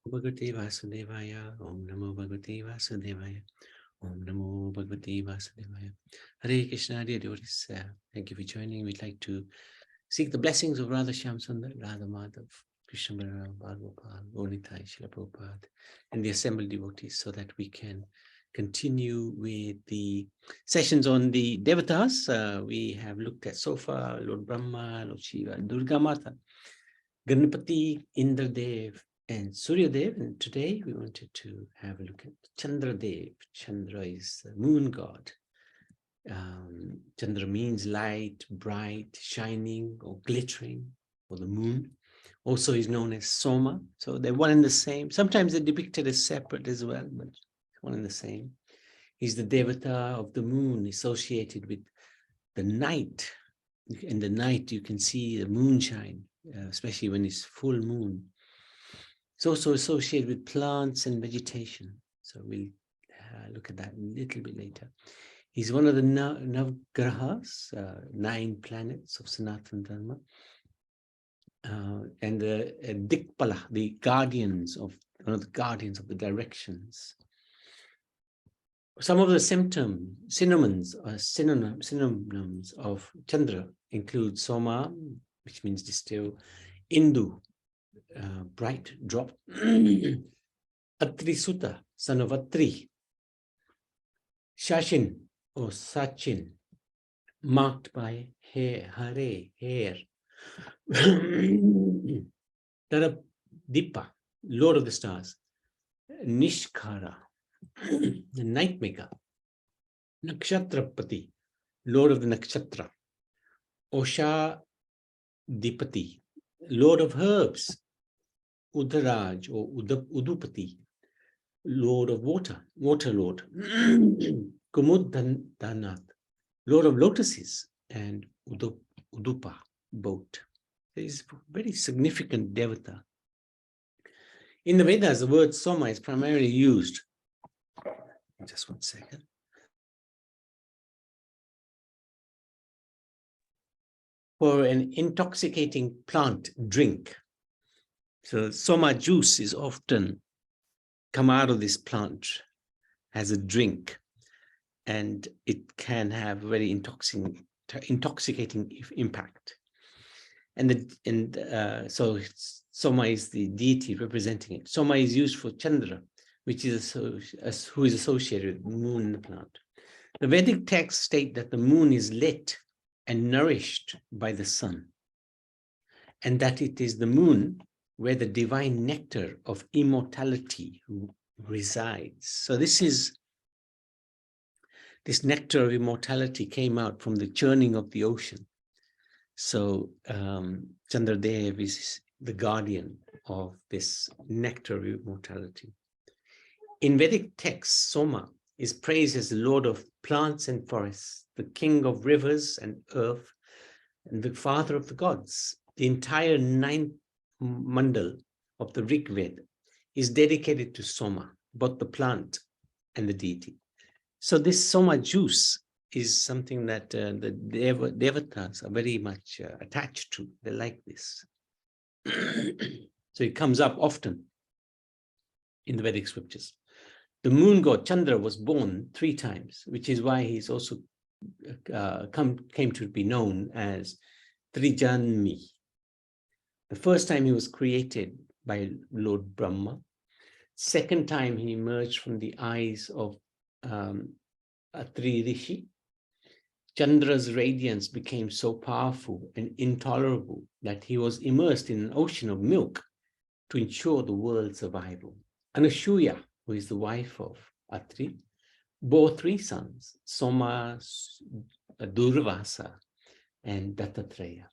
Bhagavate Vasudevaya. Om Namo Bhagavate Vasudevaya. Om Namo Bhagavate Vasudevaya. Hare Krishna, dear devotees. Thank you for joining. We'd like to seek the blessings of Radha Shyam Sundar, Radha Madhav, Krishna Balaram, Bhagavapal, Gonitai, Srila Prabhupada, and the assembled devotees, so that we can continue with the sessions on the Devatas. We have looked at so far Lord Brahma, Lord Shiva, Durga Mata, Ganapati, Indradev, and Suryadev. And today we wanted to have a look at Chandradev. Chandra is the moon god. Chandra means light, bright, shining, or glittering, or the moon. Also is known as Soma. So they're one and the same. Sometimes they're depicted as separate as well, but one and the same. He's the Devata of the moon, associated with the night. In the night, you can see the moonshine, especially when it's full moon. It's also associated with plants and vegetation. So we'll look at that a little bit later. He's one of the Navgrahas, 9 planets of Sanatana Dharma. And the Dikpala, the guardians of, one of the guardians of the directions. Some of the synonyms of Chandra include Soma, which means distill, Indu, bright drop, Atri Sutta, son of Atri, Shashin or Sachin, marked by hair, Hare, hair, Taradipa, Lord of the stars, Nishkara, the night maker, Nakshatrapati, Lord of the nakshatra, Osha Dipati, Lord of herbs, Udaraj or Udupati, Lord of water, water lord, Kumudanath, Lord of lotuses, and Udupa, boat. There is a very significant Devata. In the Vedas, the word Soma is primarily used. Just one second. For an intoxicating plant drink. So Soma juice is often come out of this plant as a drink, and it can have a very intoxicating impact. So Soma is the deity representing it. Soma is used for Chandra, which is who is associated with the moon in the plant. The Vedic texts state that the moon is lit and nourished by the sun, and that it is the moon where the divine nectar of immortality resides. So this nectar of immortality came out from the churning of the ocean. So Chandradev is the guardian of this nectar of immortality. In Vedic texts, Soma is praised as the Lord of plants and forests, the king of rivers and earth, and the father of the gods. The entire 9th mandal of the Rig Veda is dedicated to Soma, both the plant and the deity. So this Soma juice is something that the Devatas are very much attached to. They like this. So it comes up often in the Vedic scriptures. The moon god Chandra was born 3 times, which is why he's also came to be known as Trijanmi. The first time he was created by Lord Brahma. Second time he emerged from the eyes of Atri Rishi. Chandra's radiance became so powerful and intolerable that he was immersed in an ocean of milk to ensure the world's survival. Anasuya, who is the wife of Atri, bore 3 sons, Soma, Durvasa, and Dattatreya.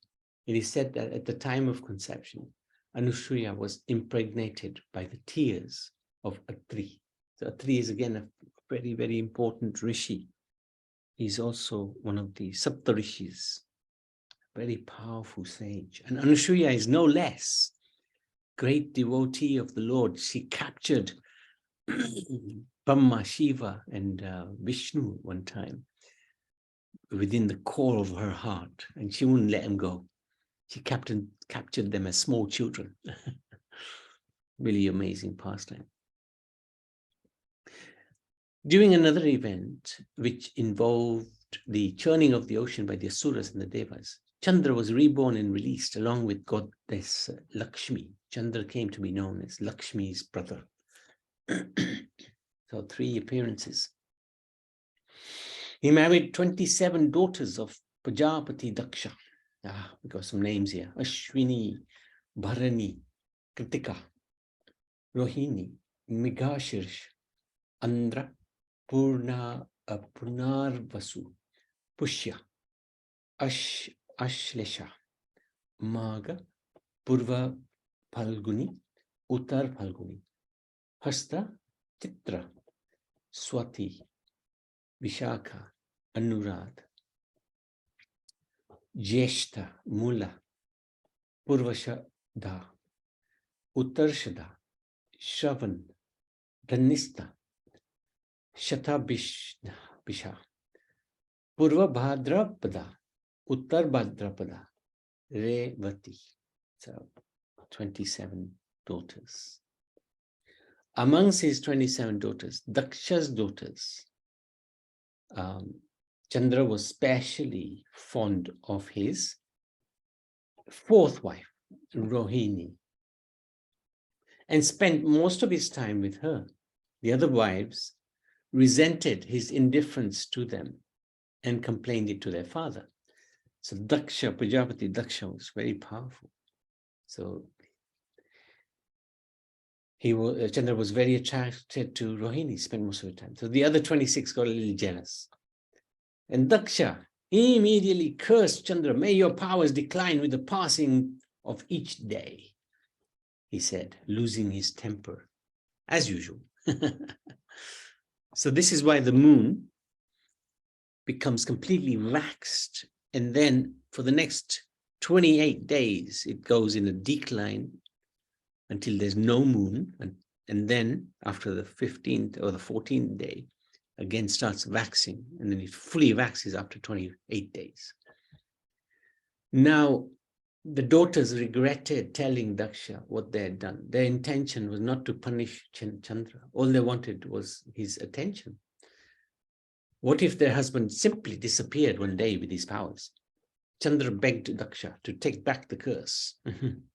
It is said that at the time of conception, Anasuya was impregnated by the tears of Atri. So Atri is again a very, very important rishi. He's also one of the Saptarishis, very powerful sage. And Anasuya is no less great devotee of the Lord. She captured Brahma, Shiva, and Vishnu one time within the core of her heart, and she wouldn't let him go. She captured them as small children. Really amazing pastime. During another event, which involved the churning of the ocean by the Asuras and the Devas, Chandra was reborn and released along with goddess Lakshmi. Chandra came to be known as Lakshmi's brother. So 3 appearances. He married 27 daughters of Prajapati Daksha. We got some names here. Ashwini, Bharani, Kritika, Rohini, Migashirsh, Andra, Purnarvasu, Pushya, Ashlesha, Maga, Purva Phalguni, Uttar Phalguni, Hasta, Chitra, Swati, Vishakha, Anurad, Jeshta, Mula, Purvashada, Uttarshada, Shravan, Dhanista, Shatabhisha, Purva Bhadrapada, Uttar Bhadrapada, Revati. So 27 daughters. Amongst his 27 daughters, Daksha's daughters, Chandra was specially fond of his 4th wife, Rohini, and spent most of his time with her. The other wives resented his indifference to them and complained it to their father. So Daksha, Prajapati Daksha, was very powerful. So Chandra was very attracted to Rohini, spent most of the time. So the other 26 got a little jealous. And Daksha, he immediately cursed Chandra, "May your powers decline with the passing of each day," he said, losing his temper, as usual. So this is why the moon becomes completely waxed. And then for the next 28 days, it goes in a decline until there's no moon. And then after the 15th or the 14th day, again starts waxing, and then it fully waxes after 28 days. Now, the daughters regretted telling Daksha what they had done. Their intention was not to punish Chandra. All they wanted was his attention. What if their husband simply disappeared one day with his powers? Chandra begged Daksha to take back the curse.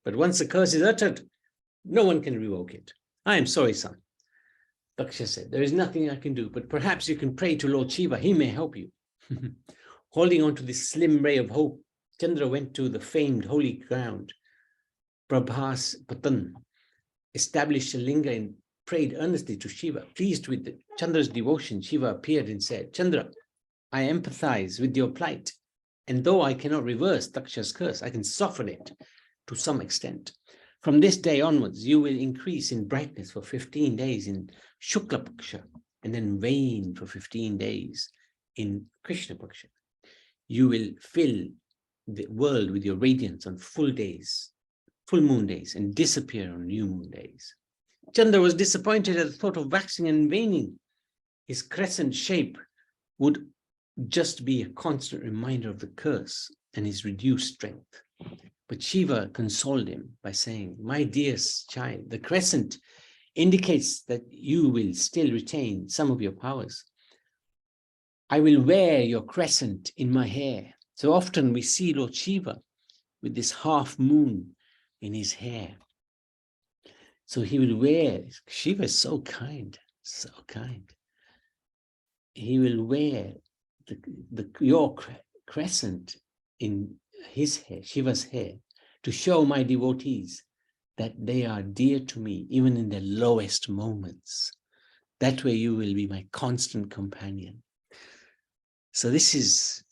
But once the curse is uttered, no one can revoke it. "I am sorry, son," Daksha said. "There is nothing I can do, but perhaps you can pray to Lord Shiva. He may help you." Holding on to this slim ray of hope, Chandra went to the famed holy ground, Prabhas Patan, established a linga and prayed earnestly to Shiva. Pleased with Chandra's devotion, Shiva appeared and said, "Chandra, I empathize with your plight, and though I cannot reverse Daksha's curse, I can soften it to some extent. From this day onwards, you will increase in brightness for 15 days in Shukla Paksha, and then wane for 15 days in Krishna Paksha. You will fill the world with your radiance on full days, full moon days, and disappear on new moon days." Chandra was disappointed at the thought of waxing and waning. His crescent shape would just be a constant reminder of the curse and his reduced strength. But Shiva consoled him by saying, "My dearest child, the crescent indicates that you will still retain some of your powers. I will wear your crescent in my hair." So often we see Lord Shiva with this half moon in his hair. So he will wear, Shiva is so kind, so kind. He will wear your crescent in his hair, Shiva's hair, to show my devotees that they are dear to me, even in their lowest moments. That way you will be my constant companion. So this is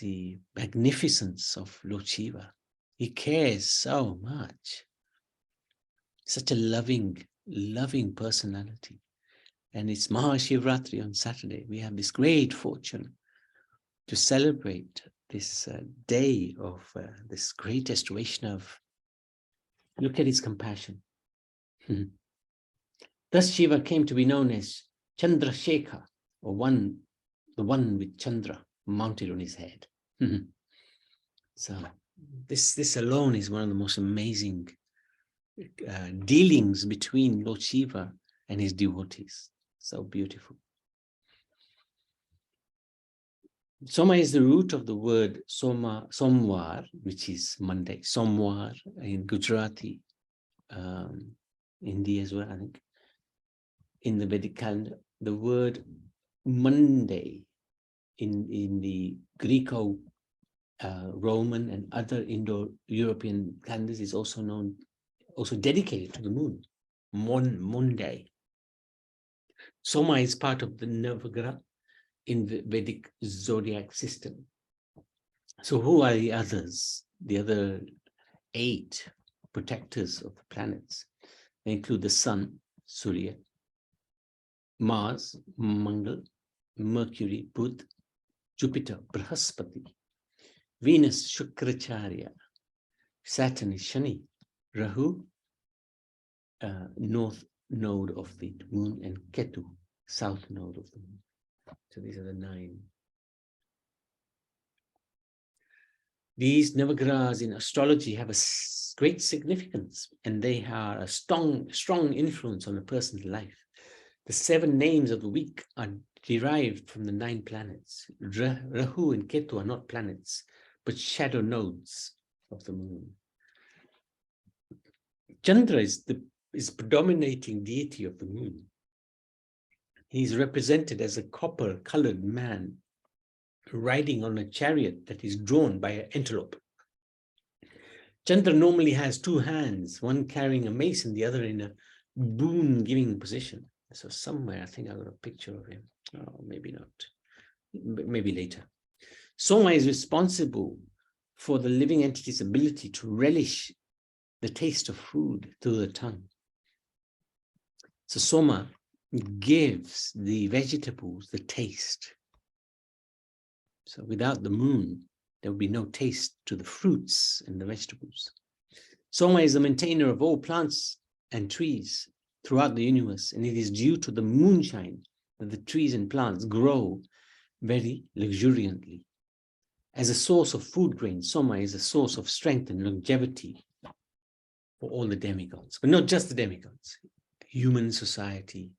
the magnificence of Lord Shiva. He cares so much. Such a loving, loving personality. And it's Mahashivratri on Saturday. We have this great fortune to celebrate this day of this greatest Vaishnav. Look at his compassion. Thus Shiva came to be known as Chandrasekhar, or the one with Chandra mounted on his head. So this alone is one of the most amazing dealings between Lord Shiva and his devotees. So beautiful. Soma is the root of the word Somwar, which is Monday. Somwar in Gujarati, Hindi as well, I think. In the Vedic calendar, the word Monday in the Greco, Roman and other Indo-European calendars is also dedicated to the moon. Monday. Soma is part of the Navagraha in the Vedic zodiac system. So who are the others? The other 8 protectors of the planets. They include the Sun, Surya, Mars, Mangal, Mercury, Buddha, Jupiter, Brahaspati, Venus, Shukracharya, Saturn is Shani, Rahu, north node of the moon, and Ketu, south node of the moon. So these are the 9. These Navagrahas in astrology have a great significance, and they are a strong influence on a person's life. The 7 names of the week are derived from the 9 planets. Rahu and Ketu are not planets, but shadow nodes of the moon. Chandra is predominating deity of the moon. He is represented as a copper-colored man riding on a chariot that is drawn by an antelope. Chandra normally has 2 hands, one carrying a mace and the other in a boon-giving position. So somewhere, I think I got a picture of him. Oh, maybe not. Maybe later. Soma is responsible for the living entity's ability to relish the taste of food through the tongue. So Soma gives the vegetables the taste. So without the moon, there will be no taste to the fruits and the vegetables. Soma is the maintainer of all plants and trees throughout the universe, and it is due to the moonshine that the trees and plants grow very luxuriantly. As a source of food grain, Soma is a source of strength and longevity for all the demigods, but not just the demigods, human society,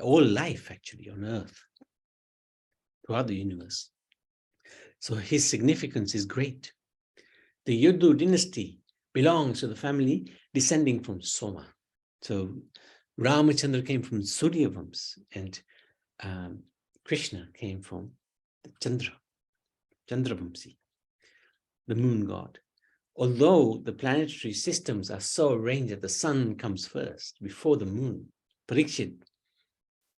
all life actually on earth, throughout the universe. So his significance is great. The Yadu dynasty belongs to the family descending from Soma. So Ramachandra came from Surya Vams, and Krishna came from the Chandravamsi, the moon god. Although the planetary systems are so arranged that the sun comes first before the moon, Parikshit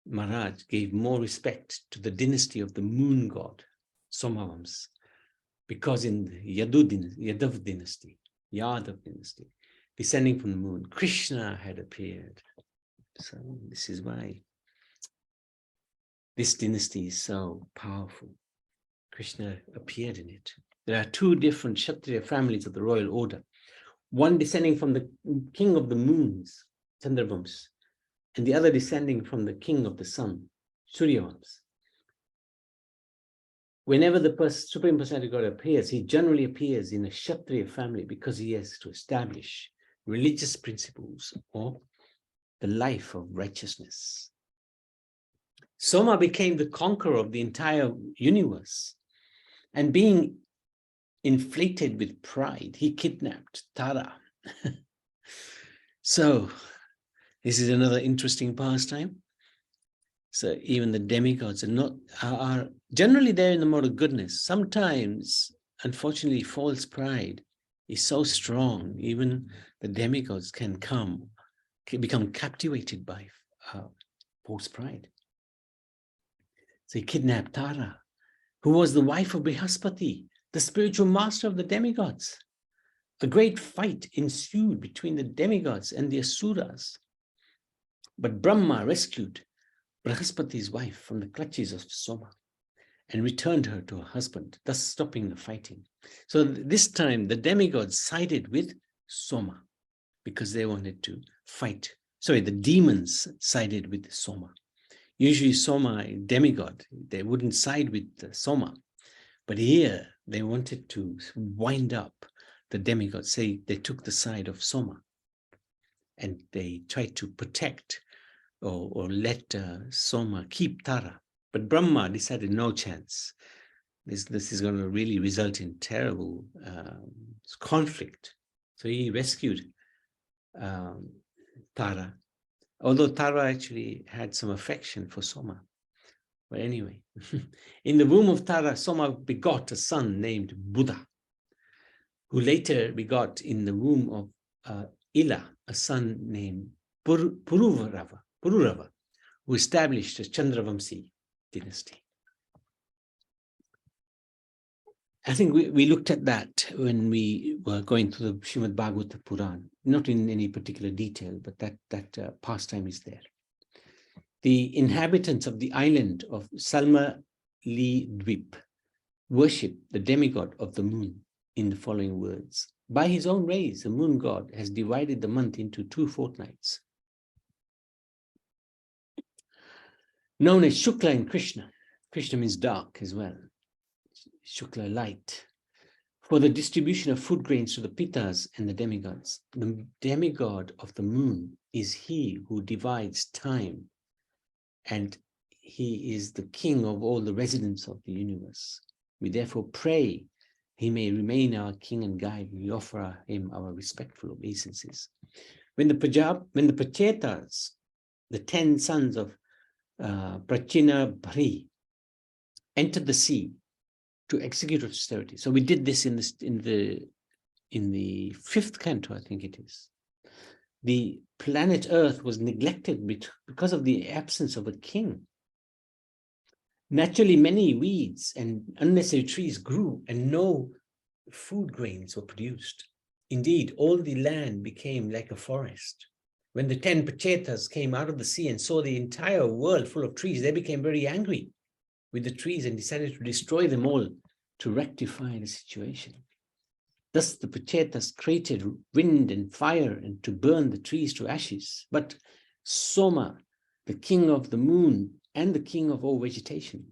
Maharaj gave more respect to the dynasty of the moon god, Somavams, because in the Yadav dynasty, descending from the moon, Krishna had appeared. So this is why this dynasty is so powerful. Krishna appeared in it. There are 2 different Kshatriya families of the royal order, one descending from the king of the moons, Chandravams, and the other descending from the king of the sun, Suryavams. Whenever the Supreme Personality of God appears, he generally appears in a Kshatriya family because he has to establish religious principles or the life of righteousness. Soma became the conqueror of the entire universe, and being inflated with pride, he kidnapped Tara. So this is another interesting pastime. So even the demigods are generally there in the mode of goodness. Sometimes, unfortunately, false pride is so strong, even the demigods can become captivated by false pride. So he kidnapped Tara, who was the wife of Brihaspati, the spiritual master of the demigods. A great fight ensued between the demigods and the Asuras. But Brahma rescued Brihaspati's wife from the clutches of Soma and returned her to her husband, thus stopping the fighting. So this time the demigods sided with Soma because they wanted to fight. Sorry, the demons sided with Soma. Usually Soma, demigod, they wouldn't side with Soma. But here they wanted to wind up the demigods, say they took the side of Soma. and they tried to protect or let Soma keep Tara. But Brahma decided no chance. This is going to really result in terrible conflict. So he rescued Tara, although Tara actually had some affection for Soma. But anyway, in the womb of Tara, Soma begot a son named Buddha, who later begot in the womb of Ila a son named Pururava, who established a Chandravamsi dynasty. I think we looked at that when we were going through the Srimad Bhagavata Puran, not in any particular detail, but that pastime is there. The inhabitants of the island of Salma Li Dvip worship the demigod of the moon in the following words. By his own rays, the moon god has divided the month into 2 fortnights, known as Shukla and Krishna. Krishna means dark as well. Shukla, light, for the distribution of food grains to the Pitas and the demigods. The demigod of the moon is he who divides time, and he is the king of all the residents of the universe. We therefore pray he may remain our king and guide. We offer him our respectful obeisances. When the Prachetas, the 10 sons of Prachina Bhari, entered the sea to execute austerity. So we did this in the 5th canto, I think it is. The planet Earth was neglected because of the absence of a king. Naturally, many weeds and unnecessary trees grew and no food grains were produced. Indeed, all the land became like a forest. When the 10 Prachetas came out of the sea and saw the entire world full of trees, they became very angry with the trees and decided to destroy them all to rectify the situation. Thus the Prachetas created wind and fire and to burn the trees to ashes. But Soma, the king of the moon and the king of all vegetation,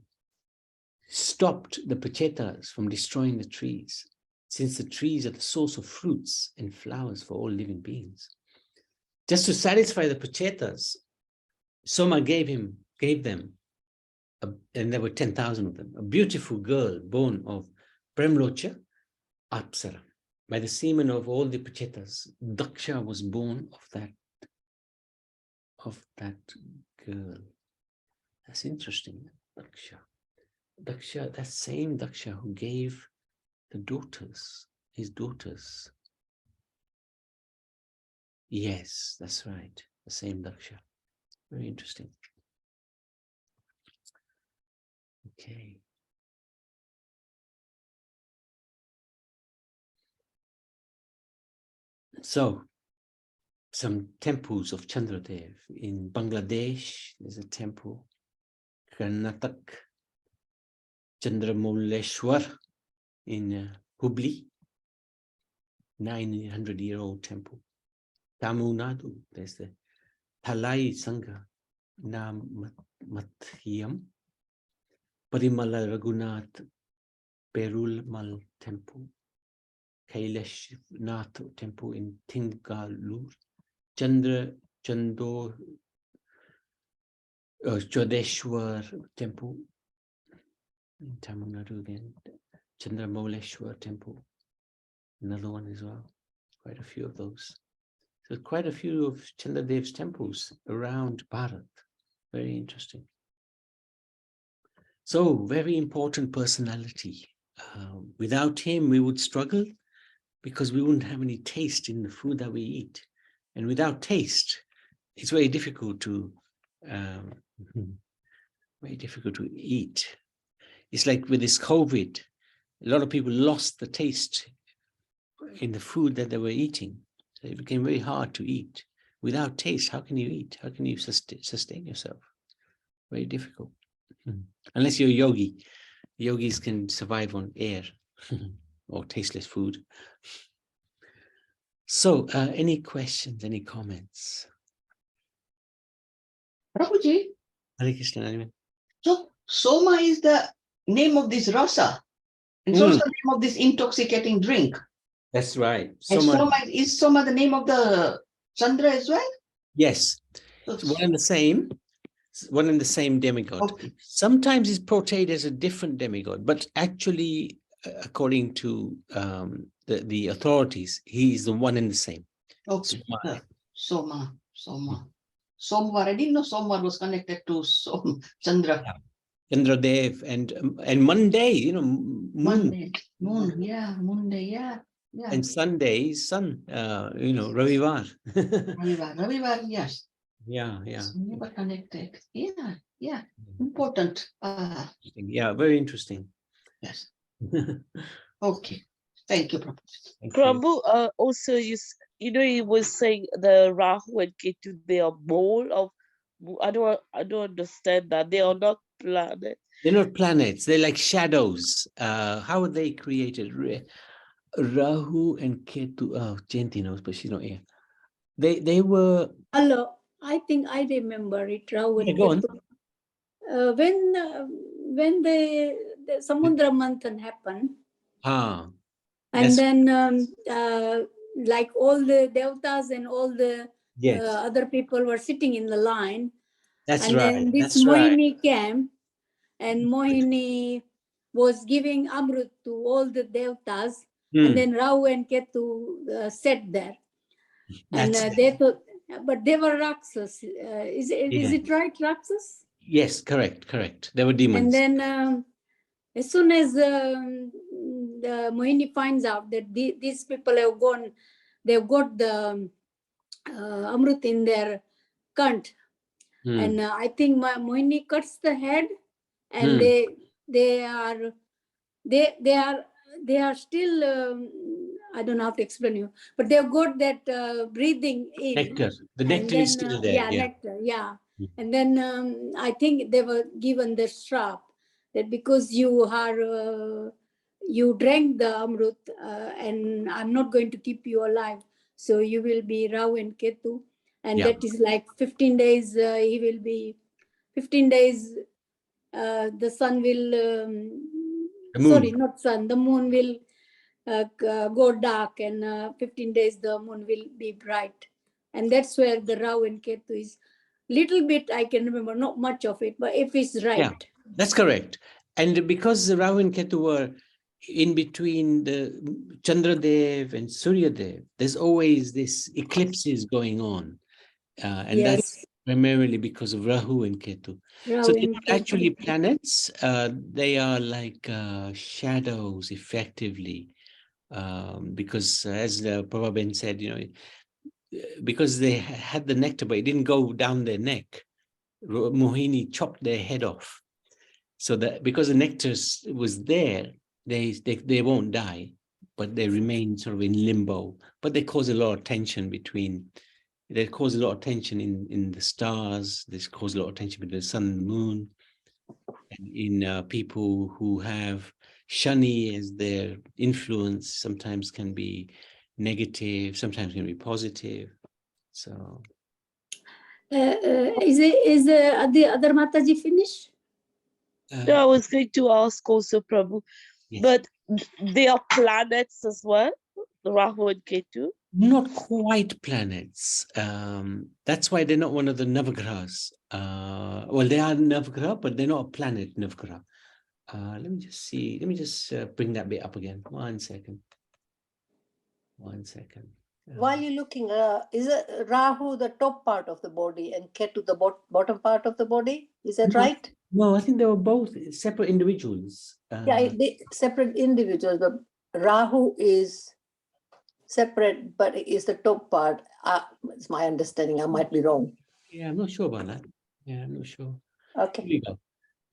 stopped the Prachetas from destroying the trees, since the trees are the source of fruits and flowers for all living beings. Just to satisfy the Prachetas, Soma gave them, and there were 10,000 of them, a beautiful girl born of Premlocha, Apsara. By the semen of all the Prachetas, Daksha was born of that girl. That's interesting, Daksha, that same Daksha who gave his daughters. Yes, that's right, the same Daksha. Very interesting. Okay. So, some temples of Chandradev. In Bangladesh, there's a temple. Karnataka, Chandramouleshwar in Hubli, 900-year-old temple. Tamil Nadu, there's the Thalai Sangha, Namathiam. Parimala Raghunath Perumal Temple, Kailash Nath Temple in Tingalur, Chodeshwar Temple in Tamil Nadu again, Chandramouleshwar Temple, another one as well, quite a few of those. So quite a few of Chandradev's temples around Bharat, very interesting. So, very important personality. Without him, we would struggle because we wouldn't have any taste in the food that we eat. And without taste, it's very difficult to eat. It's like with this COVID, a lot of people lost the taste in the food that they were eating. So it became very hard to eat. Without taste, how can you eat? How can you sustain yourself? Very difficult. Unless you're a yogi. Yogis can survive on air or tasteless food. So, any questions, any comments? Prabhuji, Hare Krishna. so Soma is the name of this rasa, and so is the name of this intoxicating drink. That's right. And is Soma the name of the Chandra as well? Yes, it's one and the same. One and the same demigod. Okay. Sometimes it's portrayed as a different demigod, but actually, according to the authorities, he is the one and the same. Okay. Soma. Soma. Somvar. I didn't know Somvar was connected to Chandra. Yeah. Chandradev and Monday, you know, moon. Monday. Moon. Yeah. Monday. Yeah. Yeah. And Sunday, sun, you know, Ravivar. Ravivar. Yes. Yeah. Never connected. Yeah. Yeah. Important. Yeah, very interesting. Yes. Okay. Thank you, Prabhu. Thank you. Prabhu, also you know, he was saying the Rahu and Ketu, they are more of, I don't understand that. They are not planets. They're not planets, they're like shadows. How are they created? Rahu and Ketu. Oh, Jayanti knows, but she's not here. They were. Hello, I think I remember it. Rahu Yeah, and go on. Ketu. When the Samudra Manthan happened, Ah, and that's then like all the Devatas and all the yes, other people were sitting in the line, that's and right. then this That's right. Mohini came, and Mohini was giving Amrut to all the Devatas, and then Rahu and Ketu sat there, and That's they thought, but they were Rakshas. Is it right, Rakshas? yes, correct. They were demons. And then as soon as the Mohini finds out that these people have gone, they've got the Amrut in their kant, and I think Mohini cuts the head, and they are still I don't know how to explain you, but they've got that breathing in. Nectar. The And nectar then, is still there. Yeah. nectar, yeah. And then I think they were given the strap that because you drank the Amrut and I'm not going to keep you alive, so you will be Rahu and Ketu, and that is like 15 days. He will be 15 days. The sun will. Sorry, not sun. The moon will go dark, and 15 days the moon will be bright, and that's where the Rahu and Ketu is. Little bit I can remember, not much of it, but if it's right. Yeah, that's correct. And because the Rahu and Ketu were in between the Chandradev and Suryadev, there's always this eclipses going on. And that's primarily because of Rahu and Ketu. So they're not actually planets. They are like shadows, effectively. Because as Prabhupada said, you know, because they had the nectar, but it didn't go down their neck. Mohini chopped their head off, so that because the nectar was there, they won't die, but they remain sort of in limbo. But they cause a lot of tension between. They cause a lot of tension in the stars. This cause a lot of tension between the sun and the moon, and in people who have Shani as their influence. Sometimes can be negative, sometimes can be positive. So is the other Mataji finished? No, I was going to ask also, Prabhu, but they are planets as well, Rahu and Ketu? Not quite planets. That's why they're not one of the Navagrahas. Well, they are Navagraha, but they're not a planet Navagraha. Let me just see. Let me just bring that bit up again. 1 second. 1 second. While you're looking, is it Rahu the top part of the body and Ketu the bottom part of the body? Is that right? No, I think they were both separate individuals. Yeah, they separate individuals, but Rahu is separate, but is the top part. It's my understanding. I might be wrong. Yeah, I'm not sure about that. Yeah, I'm not sure. Okay. Here we go.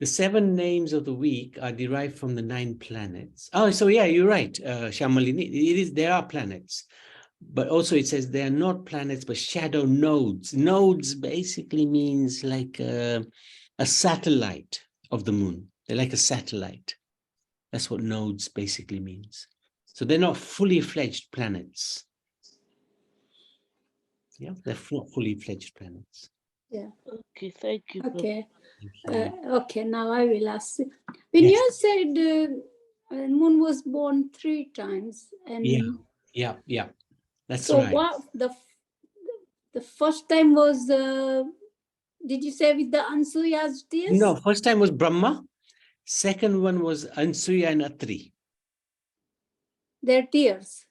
The 7 names of the week are derived from the 9 planets. Oh, so yeah, you're right, Shamalini. There are planets, but also it says they are not planets, but shadow nodes. Nodes basically means like a satellite of the moon. They're like a satellite. That's what nodes basically means. So they're not fully fledged planets. Yeah, they're not fully fledged planets. Yeah. Okay, thank you. Okay. Thank you. Okay, now I will ask. When you said moon was born 3 times, and yeah, that's so right. what the the first time was, did you say with the Ansuya's tears? No, first time was Brahma. Second one was Ansuya and Atri. Their tears.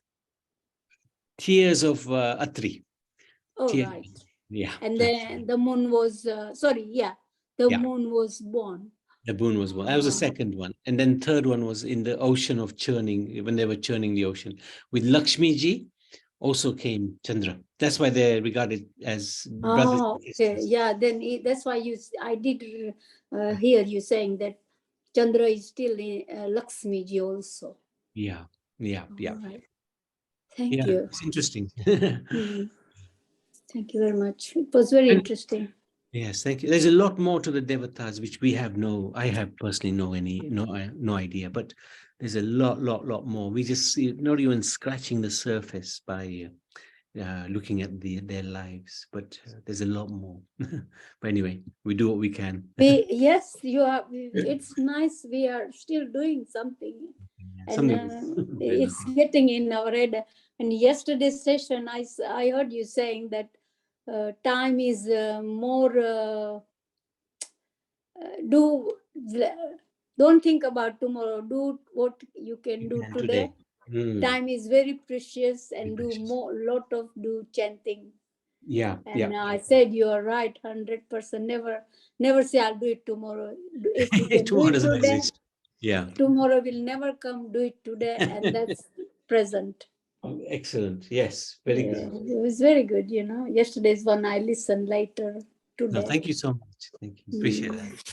Tears of Atri. Oh, Tears. right. Yeah. And that's then right. the moon was, the Yeah. moon was born. The moon was one. That was the second one. And then third one was in the ocean of churning, when they were churning the ocean. With Lakshmi ji also came Chandra. That's why they're regarded as brothers Oh, and okay. sisters. Yeah, then that's why I did hear you saying that Chandra is still in Lakshmi ji also. Yeah. Yeah. Yeah. All right. Thank Yeah. you. It's interesting. Mhm. Thank you very much. It was very And- interesting. Yes, thank you. There's a lot more to the Devatas, which I have personally no idea, but there's a lot more. We just see not even scratching the surface by looking at their lives, but there's a lot more. But anyway, we do what we can. Yes, you are. It's nice. We are still doing something, and Something. it's getting in our head. And yesterday's session, I heard you saying that time is more. Don't think about tomorrow. Do what you can do today. Mm. Time is very precious, and Precious. do chanting. Yeah, And yeah. I said you are right, 100%. Never say I'll do it tomorrow. If you can do Tomorrow it doesn't today, exist. Yeah. tomorrow will never come. Do it today, and that's present. Oh, excellent. Yes, very Yeah, good. it was very good. Yesterday's one I listened later No, today. thank you so much. Thank you. Appreciate that.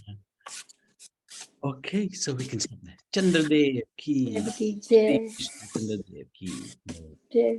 Okay, so we can stop there. Chandradev ki. Devaki Jai. Chandradev ki. Jai.